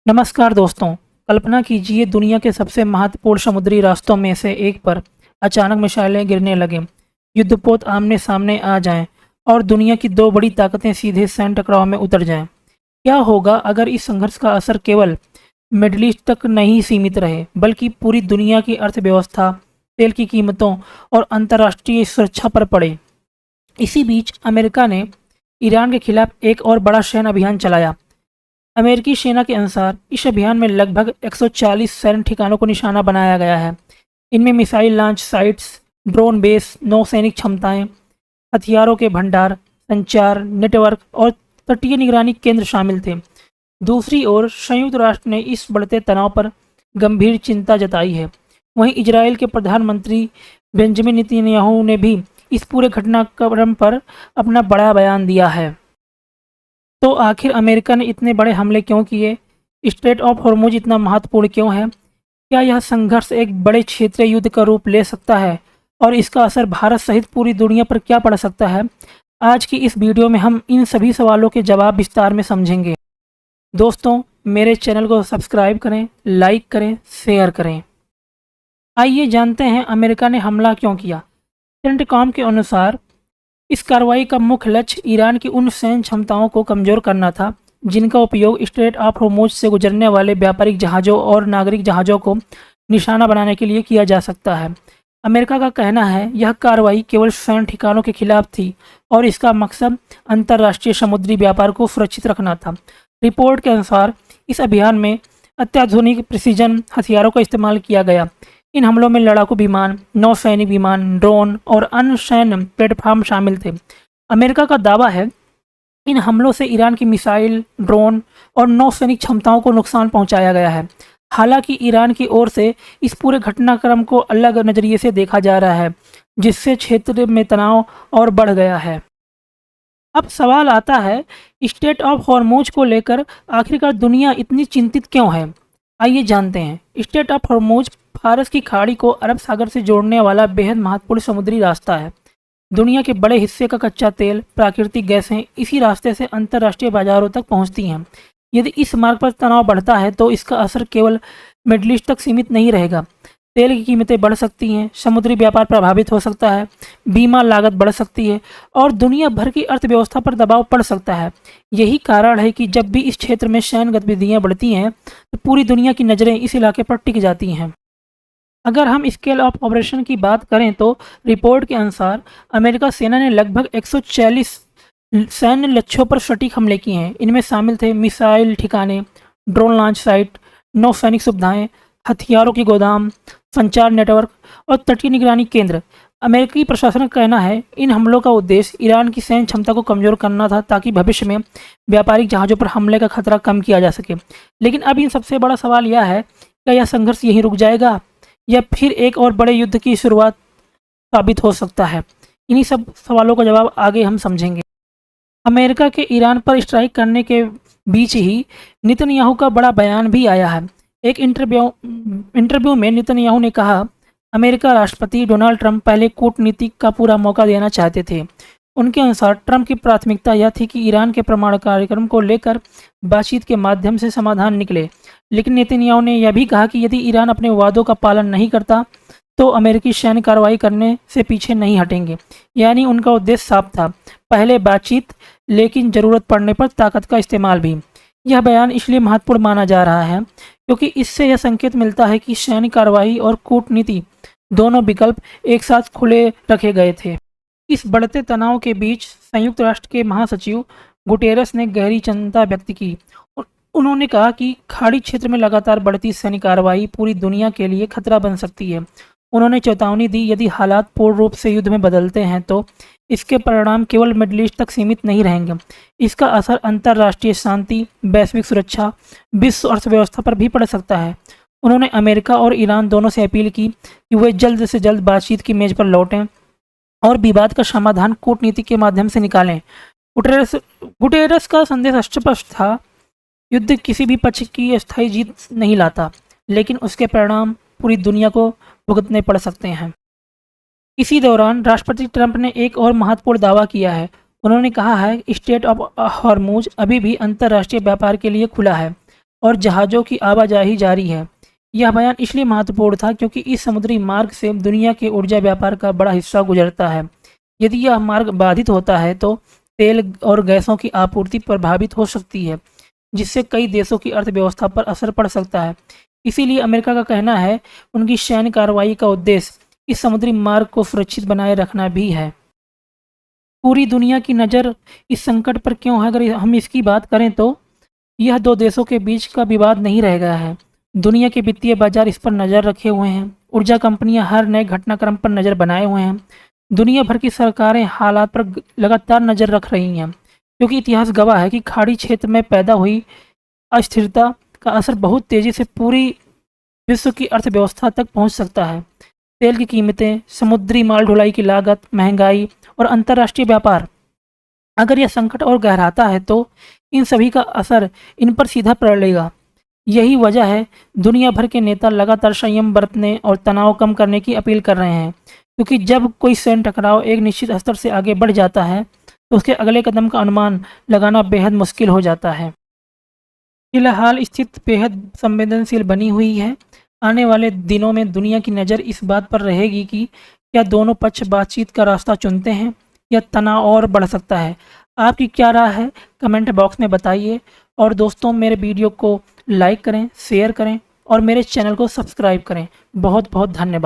नमस्कार दोस्तों। कल्पना कीजिए दुनिया के सबसे महत्वपूर्ण समुद्री रास्तों में से एक पर अचानक मिसाइलें गिरने लगें, युद्धपोत आमने सामने आ जाएं और दुनिया की दो बड़ी ताकतें सीधे सैन्य टकराव में उतर जाएं। क्या होगा अगर इस संघर्ष का असर केवल मिडल ईस्ट तक नहीं सीमित रहे बल्कि पूरी दुनिया की अर्थव्यवस्था, तेल की कीमतों और अंतर्राष्ट्रीय सुरक्षा पर पड़े। इसी बीच अमेरिका ने ईरान के खिलाफ एक और बड़ा सैन्य अभियान चलाया। अमेरिकी सेना के अनुसार इस अभियान में लगभग 140 सैन्य ठिकानों को निशाना बनाया गया है। इनमें missile launch sites, drone base, नौसैनिक क्षमताएं, हथियारों के भंडार, संचार नेटवर्क और तटीय निगरानी केंद्र शामिल थे। दूसरी ओर संयुक्त राष्ट्र ने इस बढ़ते तनाव पर गंभीर चिंता जताई है। वहीं इजरायल के प्रधानमंत्री बेंजामिन नेतन्याहू ने भी इस पूरे घटनाक्रम पर अपना बड़ा बयान दिया है। तो आखिर अमेरिका ने इतने बड़े हमले क्यों किए? स्ट्रेट ऑफ हॉर्मुज इतना महत्वपूर्ण क्यों है? क्या यह संघर्ष एक बड़े क्षेत्रीय युद्ध का रूप ले सकता है और इसका असर भारत सहित पूरी दुनिया पर क्या पड़ सकता है? आज की इस वीडियो में हम इन सभी सवालों के जवाब विस्तार में समझेंगे। दोस्तों, मेरे चैनल को सब्सक्राइब करें, लाइक करें, शेयर करें। आइए जानते हैं अमेरिका ने हमला क्यों किया। सेंटकॉम के अनुसार इस कार्रवाई का मुख्य लक्ष्य ईरान की उन सैन्य क्षमताओं को कमज़ोर करना था जिनका उपयोग स्ट्रेट ऑफ हॉर्मुज से गुजरने वाले व्यापारिक जहाज़ों और नागरिक जहाज़ों को निशाना बनाने के लिए किया जा सकता है। अमेरिका का कहना है यह कार्रवाई केवल सैन्य ठिकानों के खिलाफ थी और इसका मकसद अंतर्राष्ट्रीय समुद्री व्यापार को सुरक्षित रखना था। रिपोर्ट के अनुसार इस अभियान में अत्याधुनिक प्रिसीजन हथियारों का इस्तेमाल किया गया। इन हमलों में लड़ाकू विमान, नौसैनिक विमान, ड्रोन और अन्य सैन्य प्लेटफॉर्म शामिल थे। अमेरिका का दावा है इन हमलों से ईरान की मिसाइल, ड्रोन और नौसैनिक क्षमताओं को नुकसान पहुंचाया गया है। हालांकि ईरान की ओर से इस पूरे घटनाक्रम को अलग नज़रिए से देखा जा रहा है, जिससे क्षेत्र में तनाव और बढ़ गया है। अब सवाल आता है, स्ट्रेट ऑफ हॉर्मुज को लेकर आखिरकार दुनिया इतनी चिंतित क्यों है? आइए जानते हैं। स्ट्रेट ऑफ हॉर्मुज फारस की खाड़ी को अरब सागर से जोड़ने वाला बेहद महत्वपूर्ण समुद्री रास्ता है। दुनिया के बड़े हिस्से का कच्चा तेल, प्राकृतिक गैसें इसी रास्ते से अंतर्राष्ट्रीय बाजारों तक पहुंचती हैं। यदि इस मार्ग पर तनाव बढ़ता है तो इसका असर केवल मिडल ईस्ट तक सीमित नहीं रहेगा। तेल की कीमतें बढ़ सकती हैं, समुद्री व्यापार प्रभावित हो सकता है, बीमा लागत बढ़ सकती है और दुनिया भर की अर्थव्यवस्था पर दबाव पड़ सकता है। यही कारण है कि जब भी इस क्षेत्र में सैन्य गतिविधियाँ बढ़ती हैं तो पूरी दुनिया की नज़रें इस इलाके पर टिक जाती हैं। अगर हम स्केल ऑफ ऑपरेशन की बात करें तो रिपोर्ट के अनुसार अमेरिका सेना ने लगभग 140 सैन्य लक्ष्यों पर सटीक हमले किए हैं। इनमें शामिल थे मिसाइल ठिकाने, ड्रोन लॉन्च साइट, नौसैनिक सुविधाएं, हथियारों के गोदाम, संचार नेटवर्क और तटीय निगरानी केंद्र। अमेरिकी प्रशासन का कहना है इन हमलों का उद्देश्य ईरान की सैन्य क्षमता को कमज़ोर करना था ताकि भविष्य में व्यापारिक जहाज़ों पर हमले का खतरा कम किया जा सके। लेकिन अब इन सबसे बड़ा सवाल यह है, क्या यह संघर्ष यहीं रुक जाएगा या फिर एक और बड़े युद्ध की शुरुआत साबित हो सकता है? इन्हीं सब सवालों का जवाब आगे हम समझेंगे। अमेरिका के ईरान पर स्ट्राइक करने के बीच ही नेतन्याहू का बड़ा बयान भी आया है। एक इंटरव्यू में नेतन्याहू ने कहा, अमेरिका राष्ट्रपति डोनाल्ड ट्रंप पहले कूटनीति का पूरा मौका देना चाहते थे। उनके अनुसार ट्रंप की प्राथमिकता यह थी कि ईरान के परमाणु कार्यक्रम को लेकर बातचीत के माध्यम से समाधान निकले। लेकिन नेतन्याहू ने यह भी कहा कि यदि ईरान अपने वादों का पालन नहीं करता तो अमेरिकी सैन्य कार्रवाई करने से पीछे नहीं हटेंगे। यानी उनका उद्देश्य साफ था, पहले बातचीत लेकिन ज़रूरत पड़ने पर ताकत का इस्तेमाल भी। यह बयान इसलिए महत्वपूर्ण माना जा रहा है क्योंकि इससे यह संकेत मिलता है कि सैन्य कार्रवाई और कूटनीति दोनों विकल्प एक साथ खुले रखे गए थे। इस बढ़ते तनाव के बीच संयुक्त राष्ट्र के महासचिव गुटेरस ने गहरी चिंता व्यक्त की। उन्होंने कहा कि खाड़ी क्षेत्र में लगातार बढ़ती सैन्य कार्रवाई पूरी दुनिया के लिए खतरा बन सकती है। उन्होंने चेतावनी दी, यदि हालात पूर्ण रूप से युद्ध में बदलते हैं तो इसके परिणाम केवल मिडल ईस्ट तक सीमित नहीं रहेंगे। इसका असर अंतर्राष्ट्रीय शांति, वैश्विक सुरक्षा, विश्व अर्थव्यवस्था पर भी पड़ सकता है। उन्होंने अमेरिका और ईरान दोनों से अपील की कि वे जल्द से जल्द बातचीत की मेज पर लौटें और विवाद का समाधान कूटनीति के माध्यम से निकालें। गुटेरस का संदेश स्पष्ट था, युद्ध किसी भी पक्ष की अस्थायी जीत नहीं लाता, लेकिन उसके परिणाम पूरी दुनिया को भुगतने पड़ सकते हैं। इसी दौरान राष्ट्रपति ट्रंप ने एक और महत्वपूर्ण दावा किया है। उन्होंने कहा है स्ट्रेट ऑफ हॉर्मुज अभी भी अंतर्राष्ट्रीय व्यापार के लिए खुला है। और जहाज़ों की आवाजाही जारी है। यह बयान इसलिए महत्वपूर्ण था क्योंकि इस समुद्री मार्ग से दुनिया के ऊर्जा व्यापार का बड़ा हिस्सा गुजरता है। यदि यह मार्ग बाधित होता है तो तेल और गैसों की आपूर्ति प्रभावित हो सकती है, जिससे कई देशों की अर्थव्यवस्था पर असर पड़ सकता है। इसीलिए अमेरिका का कहना है उनकी सैन्य कार्रवाई का उद्देश्य इस समुद्री मार्ग को सुरक्षित बनाए रखना भी है। पूरी दुनिया की नज़र इस संकट पर क्यों है? अगर हम इसकी बात करें तो यह दो देशों के बीच का विवाद नहीं रह गया है। दुनिया के वित्तीय बाजार इस पर नज़र रखे हुए हैं। ऊर्जा कंपनियां हर नए घटनाक्रम पर नज़र बनाए हुए हैं। दुनिया भर की सरकारें हालात पर लगातार नज़र रख रही हैं, क्योंकि इतिहास गवाह है कि खाड़ी क्षेत्र में पैदा हुई अस्थिरता का असर बहुत तेज़ी से पूरी विश्व की अर्थव्यवस्था तक पहुंच सकता है। तेल की कीमतें, समुद्री माल ढुलाई की लागत, महंगाई और अंतर्राष्ट्रीय व्यापार, अगर यह संकट और गहराता है तो इन सभी का असर इन पर सीधा पड़ेगा। यही वजह है दुनिया भर के नेता लगातार संयम बरतने और तनाव कम करने की अपील कर रहे हैं, क्योंकि जब कोई सैन्य टकराव एक निश्चित स्तर से आगे बढ़ जाता है तो उसके अगले कदम का अनुमान लगाना बेहद मुश्किल हो जाता है। फिलहाल स्थिति बेहद संवेदनशील बनी हुई है। आने वाले दिनों में दुनिया की नज़र इस बात पर रहेगी कि क्या दोनों पक्ष बातचीत का रास्ता चुनते हैं या तनाव और बढ़ सकता है। आपकी क्या राय है? कमेंट बॉक्स में बताइए। और दोस्तों, मेरे वीडियो को लाइक करें, शेयर करें और मेरे चैनल को सब्सक्राइब करें। बहुत बहुत धन्यवाद।